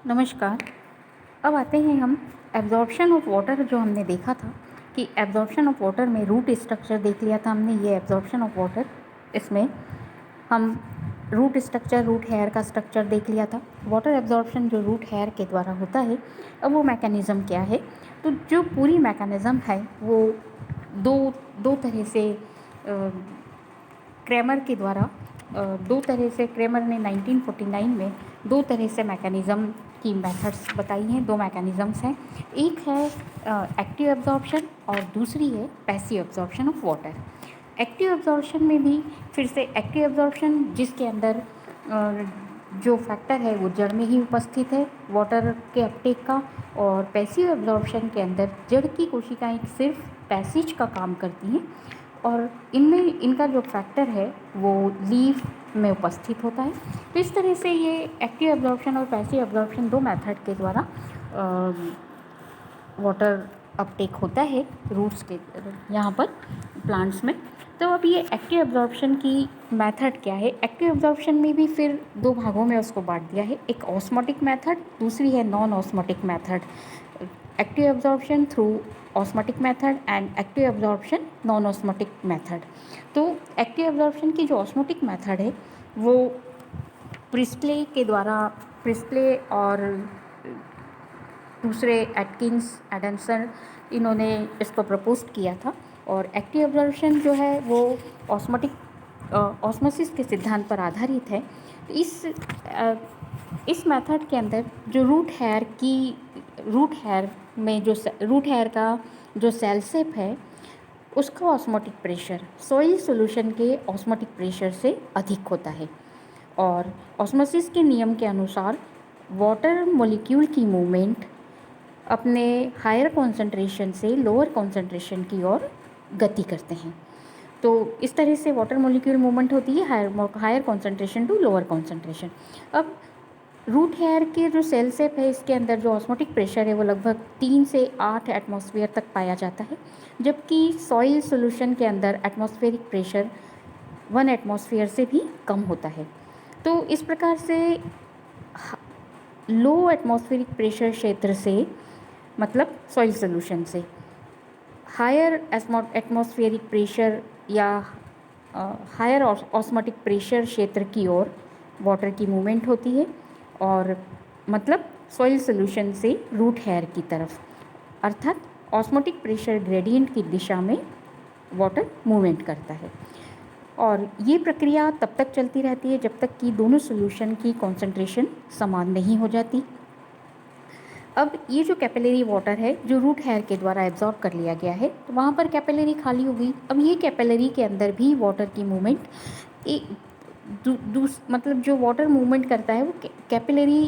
नमस्कार। अब आते हैं हम एब्जॉर्प्शन ऑफ वाटर। जो हमने देखा था कि एब्जॉर्प्शन ऑफ वाटर में रूट स्ट्रक्चर देख लिया था हमने। ये एब्जॉर्प्शन ऑफ वाटर, इसमें हम रूट स्ट्रक्चर, रूट हेयर का स्ट्रक्चर देख लिया था। वाटर एब्जॉर्प्शन जो रूट हेयर के द्वारा होता है, अब वो मैकेनिज़्म क्या है। तो जो पूरी मैकेनिज़्म है वो दो दो तरह से क्रैमर के द्वारा दो तरह से, क्रैमर ने 1949 में दो तरह से मैकेनिज़्म की मेथड्स बताई हैं। दो मैकेनिज़म्स हैं, एक है एक्टिव एब्जॉर्प्शन और दूसरी है passive absorption of water. Active absorption में भी फिर से एक्टिव एब्जॉर्प्शन जिसके अंदर जो फैक्टर है वो जड़ में ही उपस्थित है वाटर के अपटेक का, और पैसिव एब्जॉर्प्शन के अंदर जड़ की कोशिकाएं सिर्फ पैसेज का काम करती हैं और इनमें इनका जो फैक्टर है वो लीफ में उपस्थित होता है। तो इस तरह से ये एक्टिव एब्जॉर्प्शन और पैसिव एब्जॉर्प्शन दो मेथड के द्वारा वाटर अपटेक होता है रूट्स के यहाँ पर प्लांट्स में। तो अब ये एक्टिव एब्जॉर्प्शन की मेथड क्या है। एक्टिव एब्जॉर्प्शन में भी फिर दो भागों में उसको बांट दिया है, एक ऑस्मोटिक मेथड, दूसरी है non osmotic method. Active absorption through osmotic method and active absorption non osmotic method. तो एक्टिव एब्जॉर्प्शन की जो ऑस्मोटिक मेथड है वो प्रिस्टले के द्वारा, प्रिस्टले और दूसरे एटकिंस, एडमसन, इन्होंने इसको प्रपोज किया था। और एक्टिव एब्जॉर्प्शन जो है वो ऑस्मोसिस के सिद्धांत पर आधारित है। इस मेथड के अंदर जो रूट हेयर में जो रूट हेयर का जो सेल शेप है उसका ऑस्मोटिक प्रेशर सॉइल सॉल्यूशन के ऑस्मोटिक प्रेशर से अधिक होता है। और ऑस्मोसिस के नियम के अनुसार वाटर मॉलिक्यूल की मूवमेंट अपने हायर कॉन्सेंट्रेशन से लोअर कॉन्सेंट्रेशन की ओर गति करते हैं। तो इस तरह से वाटर मॉलिक्यूल मूवमेंट होती है higher concentration to lower concentration. अब रूट हेयर के जो सेल शेप है इसके अंदर जो ऑस्मोटिक प्रेशर है वो लगभग 3 से 8 एटमॉस्फेयर तक पाया जाता है, जबकि सॉइल सॉल्यूशन के अंदर एटमॉस्फेरिक प्रेशर 1 एटमॉस्फेयर से भी कम होता है। तो इस प्रकार से लो एटमॉस्फेरिक प्रेशर क्षेत्र से, मतलब सॉइल सॉल्यूशन से, हायर एटमॉस्फेरिक प्रेशर या हायर ऑस्मोटिक प्रेशर क्षेत्र की ओर वाटर की मूवमेंट होती है, और मतलब सॉइल सॉल्यूशन से रूट हेयर की तरफ, अर्थात ऑस्मोटिक प्रेशर ग्रेडियंट की दिशा में वाटर मूवमेंट करता है। और ये प्रक्रिया तब तक चलती रहती है जब तक कि दोनों सॉल्यूशन की कॉन्सेंट्रेशन समान नहीं हो जाती। अब ये जो कैपिलरी वाटर है जो रूट हेयर के द्वारा एब्जॉर्ब कर लिया गया है, तो वहाँ पर कैपिलरी खाली हो गई। अब ये कैपिलरी के अंदर भी वाटर की मूवमेंट मतलब जो वाटर मूवमेंट करता है वो कैपिलरी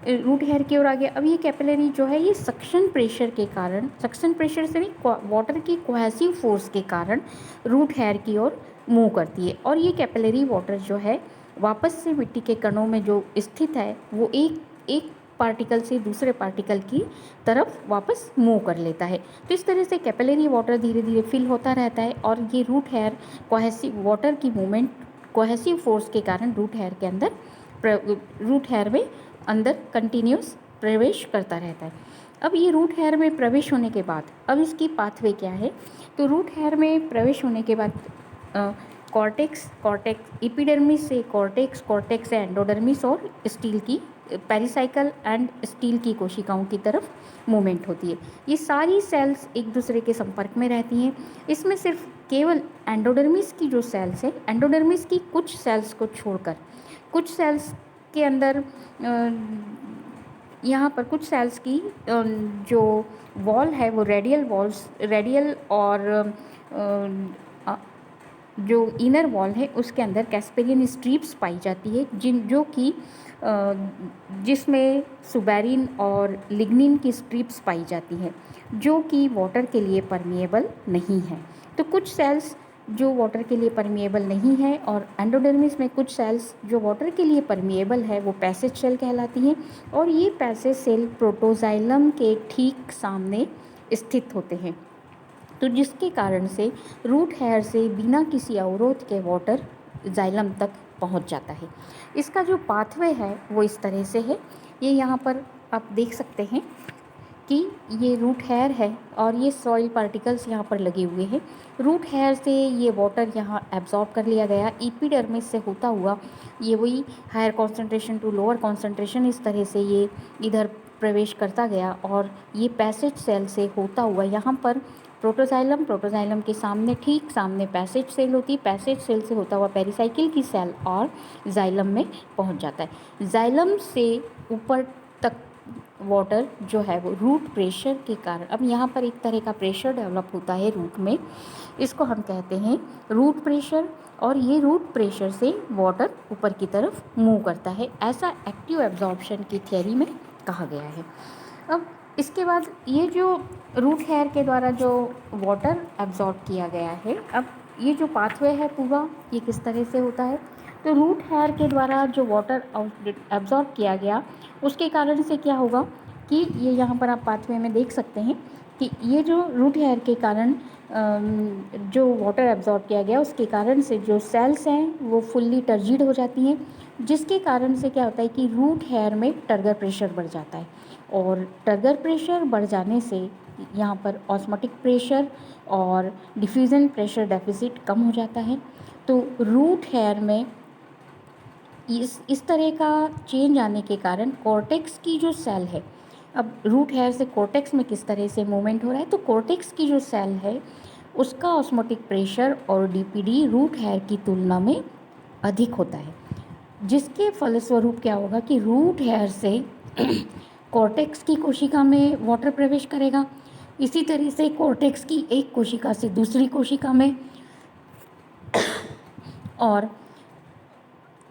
रूट हेयर की ओर आ गया। अब ये कैपिलरी जो है ये सक्शन प्रेशर के कारण, सक्शन प्रेशर से नहीं, वाटर की कोहेसिव फोर्स के कारण रूट हेयर की ओर मूव करती है, और ये कैपिलरी वाटर जो है वापस से मिट्टी के कणों में जो स्थित है वो एक पार्टिकल से दूसरे पार्टिकल की तरफ वापस मूव कर लेता है। तो इस तरह से कैपिलरी वाटर धीरे धीरे फिल होता रहता है, और ये रूट हेयर कोहेसिव वाटर की मूवमेंट कोहेसिव फोर्स के कारण रूट हेयर में अंदर कंटिन्यूस प्रवेश करता रहता है। अब ये रूट हेयर में प्रवेश होने के बाद अब इसकी पाथवे क्या है। तो रूट हेयर में प्रवेश होने के बाद कॉर्टेक्स एपिडर्मिस से कॉर्टेक्स से एंडोडर्मिस और स्टील की पेरिसाइकल एंड स्टील की कोशिकाओं की तरफ मूवमेंट होती है। ये सारी सेल्स एक दूसरे के संपर्क में रहती हैं। इसमें सिर्फ केवल एंडोडर्मिस की जो सेल्स है, एंडोडर्मिस की कुछ सेल्स को छोड़कर, कुछ सेल्स के अंदर यहाँ पर कुछ सेल्स की जो वॉल है वो रेडियल और जो इनर वॉल है उसके अंदर कैस्पेरियन स्ट्रिप्स पाई जाती है, जिसमें सुबेरिन और लिग्निन की स्ट्रिप्स पाई जाती है जो कि वाटर के लिए परमिएबल नहीं है। तो कुछ सेल्स जो वाटर के लिए परमिएबल नहीं है, और एंडोडर्मिस में कुछ सेल्स जो वाटर के लिए परमिएबल है वो पैसेज सेल कहलाती हैं, और ये पैसेज सेल प्रोटोजाइलम के ठीक सामने स्थित होते हैं। तो जिसके कारण से रूट हेयर से बिना किसी अवरोध के वाटर जाइलम तक पहुंच जाता है। इसका जो पाथवे है वो इस तरह से है। ये यहाँ पर आप देख सकते हैं कि ये रूट हेयर है और ये सॉइल पार्टिकल्स यहाँ पर लगे हुए हैं। रूट हेयर से ये वाटर यहाँ एब्जॉर्ब कर लिया गया, एपिडर्मिस से होता हुआ ये वही higher concentration to lower concentration इस तरह से ये इधर प्रवेश करता गया और ये पैसेज सेल से होता हुआ यहाँ पर प्रोटोजाइलम के सामने ठीक सामने पैसेज सेल होती है, पैसेज सेल से होता हुआ पेरिसाइकिल की सेल और जाइलम में पहुँच जाता है। जाइलम से ऊपर तक वाटर जो है वो रूट प्रेशर के कारण, अब यहाँ पर एक तरह का प्रेशर डेवलप होता है रूट में, इसको हम कहते हैं रूट प्रेशर, और ये रूट प्रेशर से वाटर ऊपर की तरफ मूव करता है, ऐसा एक्टिव एब्जॉर्प्शन की थियरी में कहा गया है। अब इसके बाद ये जो रूट हेयर के द्वारा जो वाटर एब्जॉर्ब किया गया है, अब ये जो पाथवे है पूरा ये किस तरह से होता है, तो रूट हेयर के द्वारा जो वाटर एब्जॉर्ब किया गया उसके कारण से क्या होगा कि ये यहाँ पर आप पाथवे में देख सकते हैं कि ये जो रूट हेयर के कारण जो वाटर एब्जॉर्ब किया गया उसके कारण से जो सेल्स हैं वो फुल्ली टर्जिड हो जाती हैं, जिसके कारण से क्या होता है कि रूट हेयर में टर्गर प्रेशर बढ़ जाता है, और टर्गर प्रेशर बढ़ जाने से यहाँ पर ऑस्मोटिक प्रेशर और डिफ्यूज़न प्रेशर डेफिसिट कम हो जाता है। तो रूट हेयर में इस तरह का चेंज आने के कारण कॉर्टेक्स की जो सेल है, अब रूट हेयर से कॉर्टेक्स में किस तरह से मूवमेंट हो रहा है, तो कॉर्टेक्स की जो सेल है उसका ऑस्मोटिक प्रेशर और डीपीडी रूट हेयर की तुलना में अधिक होता है, जिसके फलस्वरूप क्या होगा कि रूट हेयर से कॉर्टेक्स की कोशिका में वाटर प्रवेश करेगा, इसी तरह से कॉर्टेक्स की एक कोशिका से दूसरी कोशिका में, और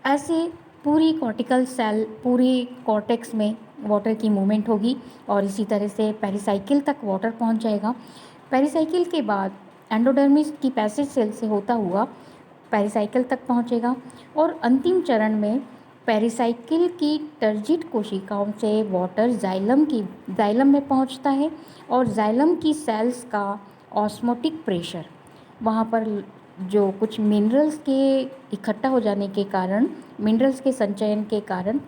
ऐसे पूरी कॉर्टिकल सेल पूरी कॉर्टेक्स में वाटर की मूवमेंट होगी, और इसी तरह से पेरिसाइकिल तक वाटर पहुंच जाएगा। पेरिसाइकिल के बाद एंडोडर्मिस की पैसेज सेल से होता हुआ पेरिसाइकिल तक पहुंचेगा, और अंतिम चरण में पेरिसाइकिल की टर्जिड कोशिकाओं से वाटर जाइलम में पहुंचता है, और जाइलम की सेल्स का ऑस्मोटिक प्रेशर वहाँ पर जो कुछ मिनरल्स के इकट्ठा हो जाने के कारण, मिनरल्स के संचयन के कारण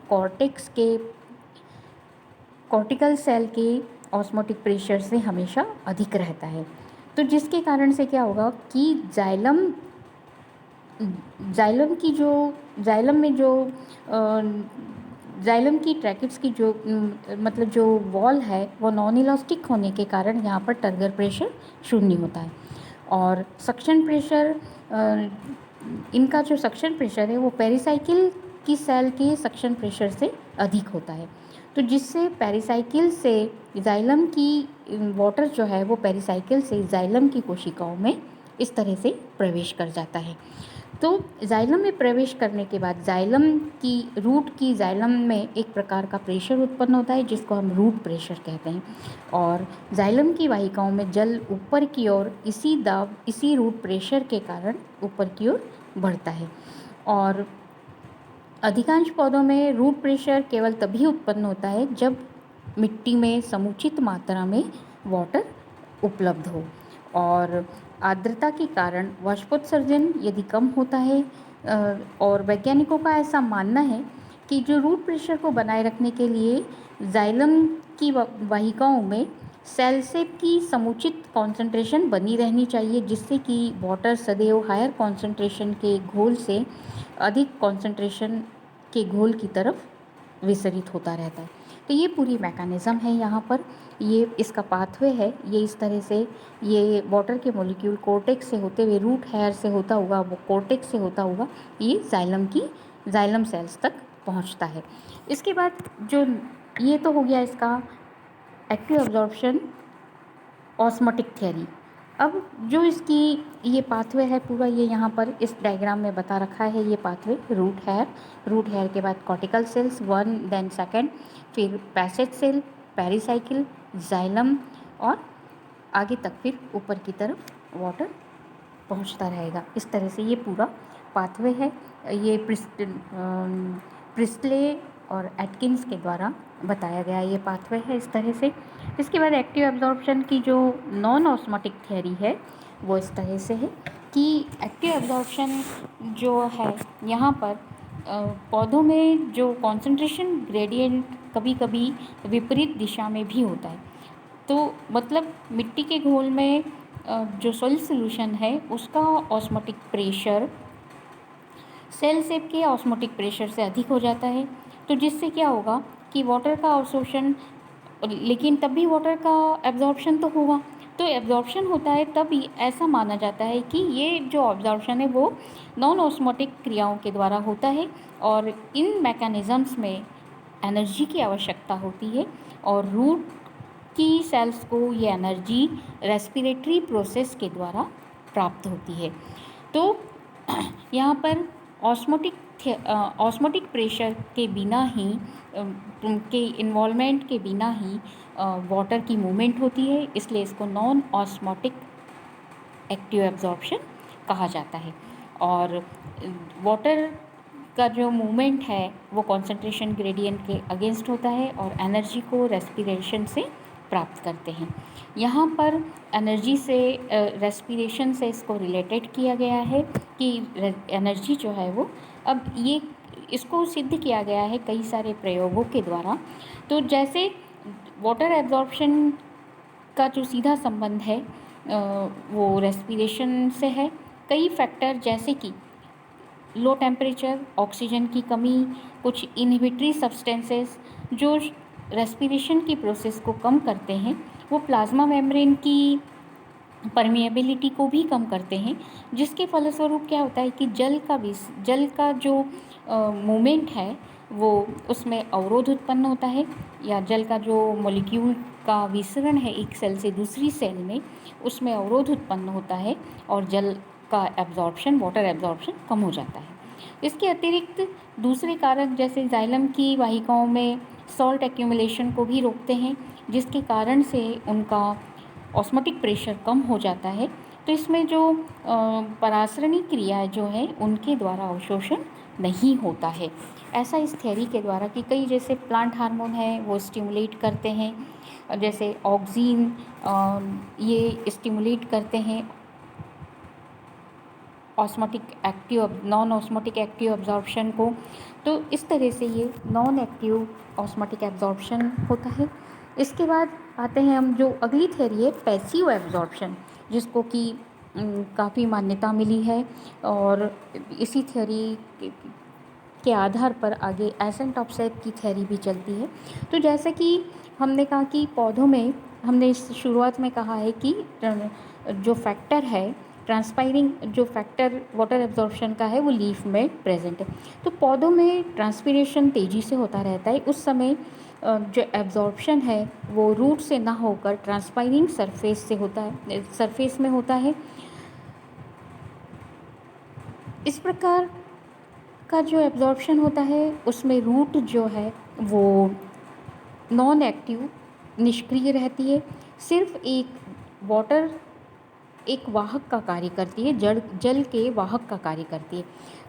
कॉर्टिकल सेल के ऑस्मोटिक प्रेशर से हमेशा अधिक रहता है। तो जिसके कारण से क्या होगा कि जाइलम की ट्रैकिट्स की जो मतलब जो वॉल है वो नॉन इलास्टिक होने के कारण यहाँ पर टर्गर प्रेशर शून्य होता है, और सक्शन प्रेशर इनका जो सक्शन प्रेशर है वो पेरिसाइकिल की सेल के सक्शन प्रेशर से अधिक होता है, तो जिससे पेरिसाइकिल से जाइलम की वाटर जो है वो पेरिसाइकिल से जाइलम की कोशिकाओं में इस तरह से प्रवेश कर जाता है। तो जाइलम में प्रवेश करने के बाद रूट की जाइलम में एक प्रकार का प्रेशर उत्पन्न होता है जिसको हम रूट प्रेशर कहते हैं, और जाइलम की वाहिकाओं में जल ऊपर की ओर इसी रूट प्रेशर के कारण ऊपर की ओर बढ़ता है, और अधिकांश पौधों में रूट प्रेशर केवल तभी उत्पन्न होता है जब मिट्टी में समुचित मात्रा में वाटर उपलब्ध हो, और आर्द्रता के कारण वाष्पोत्सर्जन यदि कम होता है, और वैज्ञानिकों का ऐसा मानना है कि जो रूट प्रेशर को बनाए रखने के लिए जाइलम की वाहिकाओं में सेलसेप की समुचित कॉन्सेंट्रेशन बनी रहनी चाहिए, जिससे कि वाटर सदैव हायर कॉन्सेंट्रेशन के घोल से अधिक कॉन्सेंट्रेशन के घोल की तरफ विसरित होता रहता है। तो ये पूरी मैकेनिज़्म है यहाँ पर, ये इसका पाथवे है, ये इस तरह से ये वाटर के मॉलिक्यूल कॉर्टेक्स से होते हुए रूट हेयर से होता हुआ वो कॉर्टेक्स से होता हुआ ये जाइलम सेल्स तक पहुँचता है। इसके बाद जो ये तो हो गया इसका एक्टिव एब्जॉर्प्शन ऑस्मोटिक थियरी। अब जो इसकी ये पाथवे है पूरा ये यहाँ पर इस डायग्राम में बता रखा है, ये पाथवे रूट हेयर के बाद कॉर्टिकल सेल्स 1 देन 2, फिर पैसेज सेल, पेरिसाइकिल, जाइलम, और आगे तक फिर ऊपर की तरफ वाटर पहुँचता रहेगा। इस तरह से ये पूरा पाथवे है, ये प्रिस्टले और एटकिंस के द्वारा बताया गया ये पाथवे है इस तरह से। इसके बाद एक्टिव एब्जॉर्प्शन की जो नॉन ऑस्मोटिक थियरी है वो इस तरह से है कि एक्टिव एब्जॉर्प्शन जो है यहाँ पर पौधों में जो कॉन्सेंट्रेशन ग्रेडियंट कभी कभी विपरीत दिशा में भी होता है। तो मतलब मिट्टी के घोल में जो सॉइल सॉल्यूशन है उसका ऑस्मोटिक प्रेशर सेल शेप के ऑस्मोटिक प्रेशर से अधिक हो जाता है। तो जिससे क्या होगा कि वाटर का अवशोषण, लेकिन तब भी वाटर का एब्जॉर्प्शन तो होगा। तो एब्जॉर्प्शन होता है तभी ऐसा माना जाता है कि ये जो एब्जॉर्प्शन है वो नॉन ऑस्मोटिक क्रियाओं के द्वारा होता है, और इन मैकेनिज़म्स में एनर्जी की आवश्यकता होती है, और रूट की सेल्स को ये एनर्जी रेस्पिरेटरी प्रोसेस के द्वारा प्राप्त होती है। तो यहाँ पर ऑस्मोटिक प्रेशर के बिना ही के इन्वॉल्वमेंट के बिना ही वाटर की मूवमेंट होती है, इसलिए इसको नॉन ऑस्मोटिक एक्टिव एब्जॉर्प्शन कहा जाता है। और वाटर का जो मूवमेंट है वो कॉन्सेंट्रेशन ग्रेडियंट के अगेंस्ट होता है, और एनर्जी को रेस्पिरेशन से प्राप्त करते हैं। यहाँ पर एनर्जी से रेस्पिरेशन से इसको रिलेटेड किया गया है कि एनर्जी जो है वो, अब ये इसको सिद्ध किया गया है कई सारे प्रयोगों के द्वारा। तो जैसे वाटर एब्जॉर्प्शन का जो सीधा संबंध है वो रेस्पिरेशन से है। कई फैक्टर जैसे कि लो टेम्परेचर, ऑक्सीजन की कमी, कुछ इनहिबिटरी सब्सटेंसेस जो रेस्पिरेशन की प्रोसेस को कम करते हैं, वो प्लाज्मा मेम्ब्रेन की परमिएबिलिटी को भी कम करते हैं, जिसके फलस्वरूप क्या होता है कि जल का जो मूवमेंट है वो उसमें अवरोध उत्पन्न होता है, या जल का जो मॉलिक्यूल का विसरण है एक सेल से दूसरी सेल में, उसमें अवरोध उत्पन्न होता है, और जल का एब्जॉर्प्शन, वाटर एब्जॉर्प्शन कम हो जाता है। इसके अतिरिक्त दूसरे कारक जैसे जाइलम की वाहिकाओं में सॉल्ट एक्यूमुलेशन को भी रोकते हैं, जिसके कारण से उनका ऑस्मोटिक प्रेशर कम हो जाता है। तो इसमें जो परासरणी क्रिया जो है उनके द्वारा अवशोषण नहीं होता है। ऐसा इस थ्योरी के द्वारा कि कई जैसे प्लांट हार्मोन है वो स्टिमुलेट करते हैं, जैसे ऑक्सीन ये स्टिमुलेट करते हैं नॉन ऑस्मोटिक एक्टिव एब्जॉर्प्शन को। तो इस तरह से ये नॉन एक्टिव ऑस्मोटिक एब्जॉर्प्शन होता है। इसके बाद आते हैं हम जो अगली थ्योरी है पैसिव एब्जॉर्प्शन, जिसको कि काफ़ी मान्यता मिली है, और इसी थ्योरी के आधार पर आगे एसेंटॉप्सेट की थ्योरी भी चलती है। तो जैसे कि हमने कहा कि पौधों में, हमने इस शुरुआत में कहा है कि जो फैक्टर है ट्रांसपायरिंग, जो फैक्टर वाटर एब्जॉर्प्शन का है वो लीफ में प्रेजेंट है। तो पौधों में ट्रांसपीरेशन तेज़ी से होता रहता है, उस समय जो एब्जॉर्प्शन है वो रूट से ना होकर ट्रांसपायरिंग सरफेस से होता है, सरफेस में होता है। इस प्रकार का जो एब्जॉर्प्शन होता है उसमें रूट जो है वो नॉन एक्टिव, निष्क्रिय रहती है, सिर्फ एक वाहक का कार्य करती है, जल के वाहक का कार्य करती है।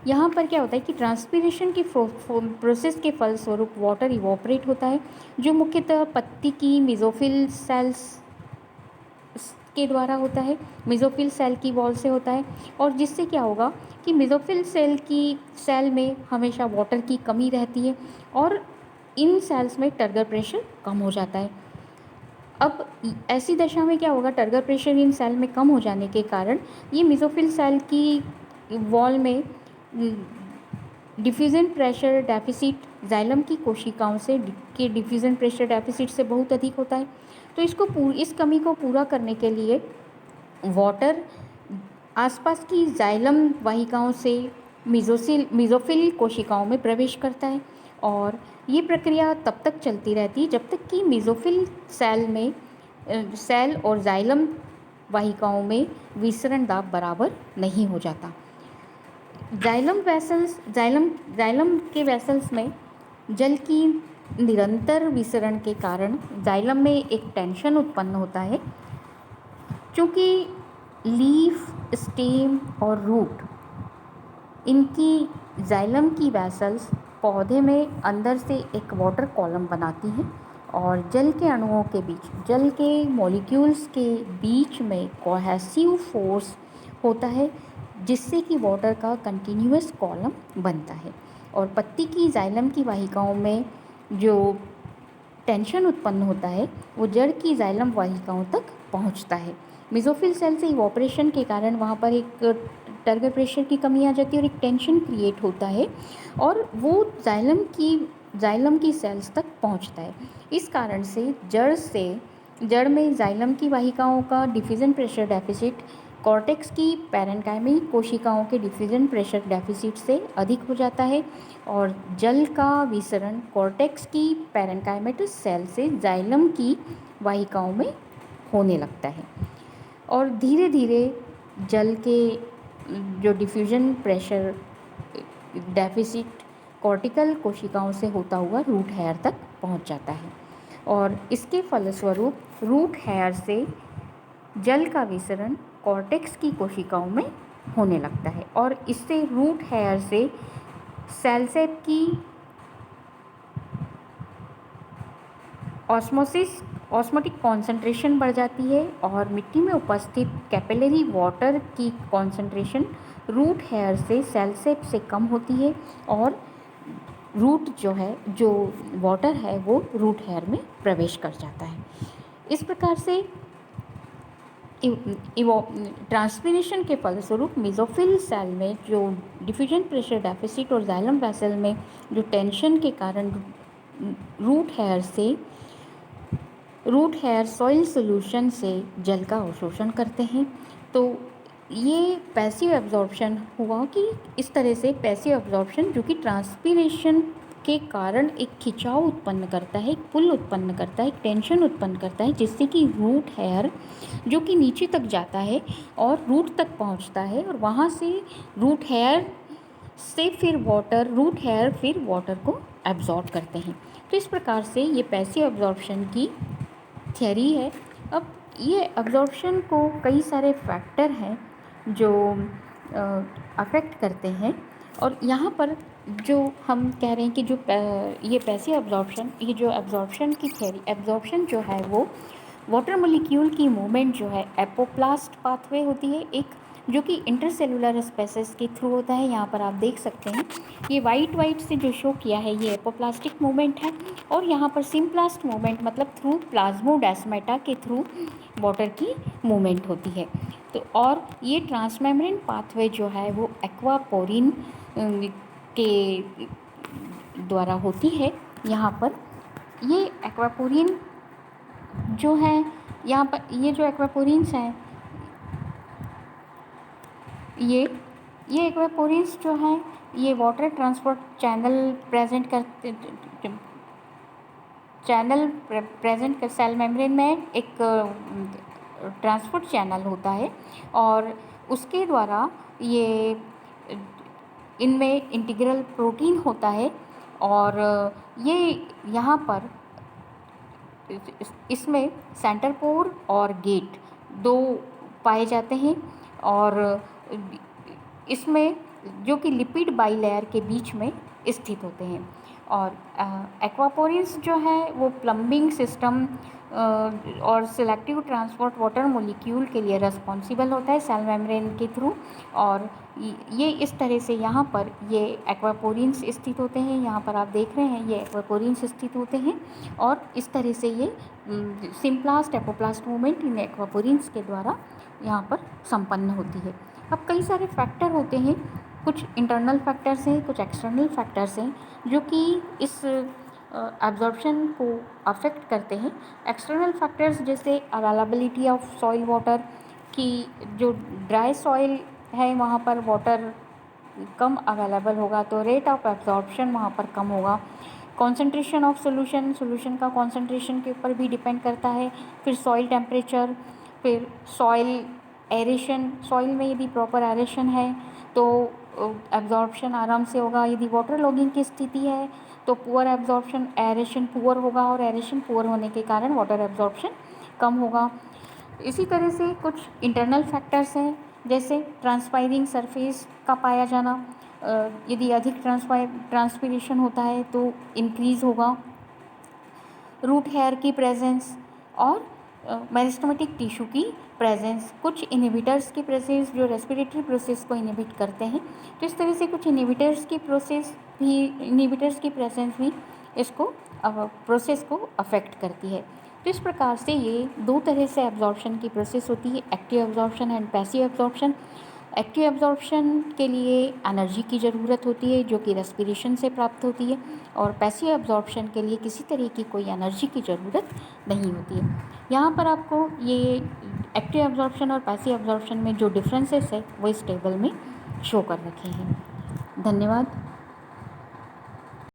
यहाँ पर क्या होता है कि ट्रांसपीरेशन की प्रोसेस के फलस्वरूप वाटर इवोपरेट होता है, जो मुख्यतः पत्ती की मेसोफिल सेल्स के द्वारा होता है, मेसोफिल सेल की वॉल से होता है, और जिससे क्या होगा कि मेसोफिल सेल में हमेशा वाटर की कमी रहती है, और इन सेल्स में टर्गर प्रेशर कम हो जाता है। अब ऐसी दशा में क्या होगा, टर्गर प्रेशर इन सेल में कम हो जाने के कारण ये मेसोफिल सेल की वॉल में डिफ्यूजन प्रेशर डेफिसिट जाइलम की कोशिकाओं से के डिफ्यूजन प्रेशर डेफिसिट से बहुत अधिक होता है। तो इस कमी को पूरा करने के लिए वाटर आसपास की जाइलम वाहिकाओं से मेसोफिल कोशिकाओं में प्रवेश करता है, और ये प्रक्रिया तब तक चलती रहती है जब तक कि मेसोफिल सेल और जाइलम वाहिकाओं में विसरण दाब बराबर नहीं हो जाता। जाइलम के वेसल्स में जल की निरंतर विसरण के कारण जाइलम में एक टेंशन उत्पन्न होता है, क्योंकि लीफ, स्टेम और रूट, इनकी जाइलम की वेसल्स पौधे में अंदर से एक वाटर कॉलम बनाती हैं, और जल के अणुओं के बीच, जल के मॉलिक्यूल्स के बीच में कोहेसिव फोर्स होता है, जिससे कि वाटर का कंटिन्यूअस कॉलम बनता है। और पत्ती की जाइलम की वाहिकाओं में जो टेंशन उत्पन्न होता है वो जड़ की जाइलम वाहिकाओं तक पहुंचता है। मेसोफिल सेल से इवोपरेशन के कारण वहाँ पर एक टर्गर प्रेशर की कमी आ जाती है और एक टेंशन क्रिएट होता है और वो जाइलम की सेल्स तक पहुंचता है। इस कारण से जड़ में जाइलम की वाहिकाओं का डिफ्यूजन प्रेशर डेफिसिट कॉर्टेक्स की पैरेन्काइमी कोशिकाओं के डिफ्यूजन प्रेशर डेफिसिट से अधिक हो जाता है और जल का विसरण कॉर्टेक्स की पैरेन्काइमेटस सेल से जाइलम की वाहिकाओं में होने लगता है और धीरे धीरे जल के जो डिफ्यूजन प्रेशर डेफिसिट कॉर्टिकल कोशिकाओं से होता हुआ रूट हेयर तक पहुंच जाता है और इसके फलस्वरूप रूट हेयर से जल का विसरण कॉर्टेक्स की कोशिकाओं में होने लगता है और इससे रूट हेयर से सेल सेप की ऑस्मोटिक कॉन्सेंट्रेशन बढ़ जाती है और मिट्टी में उपस्थित कैपिलरी वाटर की कॉन्सेंट्रेशन रूट हेयर से सेल सेप से कम होती है और रूट जो वाटर है वो रूट हेयर में प्रवेश कर जाता है। इस प्रकार से ट्रांसपिरेशन के फलस्वरूप मेसोफिल सेल में जो डिफ्यूजन प्रेशर डेफिसिट और जाइलम वेसल में जो टेंशन के कारण रूट हेयर सॉइल सॉल्यूशन से जल का अवशोषण करते हैं। तो ये पैसिव एब्जॉर्प्शन हुआ कि इस तरह से पैसिव एब्जॉर्प्शन जो कि ट्रांसपिरेशन के कारण एक खिंचाव उत्पन्न करता है, एक पुल उत्पन्न करता है, एक टेंशन उत्पन्न करता है, जिससे कि रूट हेयर जो कि नीचे तक जाता है और रूट तक पहुंचता है और वहाँ से रूट हेयर फिर वाटर को एब्जॉर्ब करते हैं। तो इस प्रकार से ये पैसिव एब्जॉर्प्शन की थियरी है। अब ये एब्जॉर्प्शन को कई सारे फैक्टर हैं जो अफेक्ट करते हैं और यहाँ पर जो हम कह रहे हैं कि जो ये पैसिव एब्जॉर्प्शन, ये जो एब्जॉर्प्शन की थियरी, एब्जॉर्प्शन जो है वो वाटर मोलिक्यूल की मूवमेंट जो है एपोप्लास्ट पाथवे होती है एक, जो कि इंटरसेलुलर स्पेसेस के थ्रू होता है। यहाँ पर आप देख सकते हैं ये वाइट से जो शो किया है ये एपोप्लास्टिक मूवमेंट है और यहाँ पर सिम्प्लास्ट मूवमेंट मतलब थ्रू प्लाज्मोडेस्माटा के थ्रू वाटर की मूवमेंट होती है। तो और ये ट्रांसमेम्ब्रेन पाथवे जो है वो एक्वापोरिन के द्वारा होती है। यहाँ पर ये एक्वापोरिन जो है, यहाँ पर ये जो एक्वापोरिन्स हैं ये एक्वापोरिन्स जो हैं ये वाटर ट्रांसपोर्ट चैनल प्रेजेंट कर सेल मेम्ब्रेन में एक ट्रांसपोर्ट चैनल होता है और उसके द्वारा ये इनमें इंटीग्रल प्रोटीन होता है और ये यहाँ पर इसमें सेंटरपोर और गेट दो पाए जाते हैं और इसमें जो कि लिपिड बाइलेयर के बीच में स्थित होते हैं और एक्वापोरिन्स जो है वो प्लम्बिंग सिस्टम और सिलेक्टिव ट्रांसपोर्ट वाटर मोलिक्यूल के लिए रिस्पॉन्सिबल होता है सेल मेम्ब्रेन के थ्रू और ये इस तरह से यहाँ पर ये एक्वापोरिन्स स्थित होते हैं। यहाँ पर आप देख रहे हैं ये एक्वापोरिन्स स्थित होते हैं और इस तरह से ये symplast apoplast movement in aquaporins के द्वारा यहाँ पर संपन्न होती है। अब कई सारे फैक्टर होते हैं, कुछ इंटरनल फैक्टर्स हैं, कुछ एक्सटर्नल फैक्टर्स हैं जो कि इस एब्जॉर्प्शन को अफेक्ट करते हैं। एक्सटर्नल फैक्टर्स जैसे अवेलेबिलिटी ऑफ सॉइल वाटर की, जो ड्राई सॉइल है वहाँ पर वाटर कम अवेलेबल होगा तो रेट ऑफ एब्जॉर्प्शन वहाँ पर कम होगा। कॉन्सेंट्रेशन ऑफ सोल्यूशन का कॉन्सेंट्रेशन के ऊपर भी डिपेंड करता है। फिर सॉइल टेम्परेचर, फिर सॉइल एरेशन, सॉइल में यदि प्रॉपर एरेशन है तो एब्जॉर्प्शन आराम से होगा। यदि वाटर लॉगिंग की स्थिति है तो पुअर एब्जॉर्प्शन, एरेशन पुअर होगा और एरेशन पुअर होने के कारण वाटर एब्जॉर्प्शन कम होगा। इसी तरह से कुछ इंटरनल फैक्टर्स हैं जैसे ट्रांसपायरिंग सरफेस का पाया जाना, यदि अधिक ट्रांसपिरेशन होता है तो इंक्रीज़ होगा। रूट हेयर की प्रेजेंस और मेरिस्टेमेटिक टिश्यू की प्रेजेंस, कुछ इनहिबिटर्स की प्रेजेंस जो रेस्पिरेटरी प्रोसेस को इनहिबिट करते हैं। तो इस तरह से कुछ इनहिबिटर्स की प्रोसेस भी इनहिबिटर्स की प्रेजेंस भी इसको प्रोसेस को अफेक्ट करती है। तो इस प्रकार से ये दो तरह से एब्जॉर्प्शन की प्रोसेस होती है, active absorption and passive absorption. Active absorption के लिए एनर्जी की ज़रूरत होती है जो कि रेस्पिरेशन से प्राप्त होती है, और पैसिव एब्जॉर्प्शन के लिए किसी तरह की कोई एनर्जी की ज़रूरत नहीं होती है। यहाँ पर आपको ये एक्टिव एब्जॉर्प्शन और पैसिव एब्जॉर्प्शन में जो डिफरेंसेस है वो इस टेबल में शो कर रखे हैं। धन्यवाद।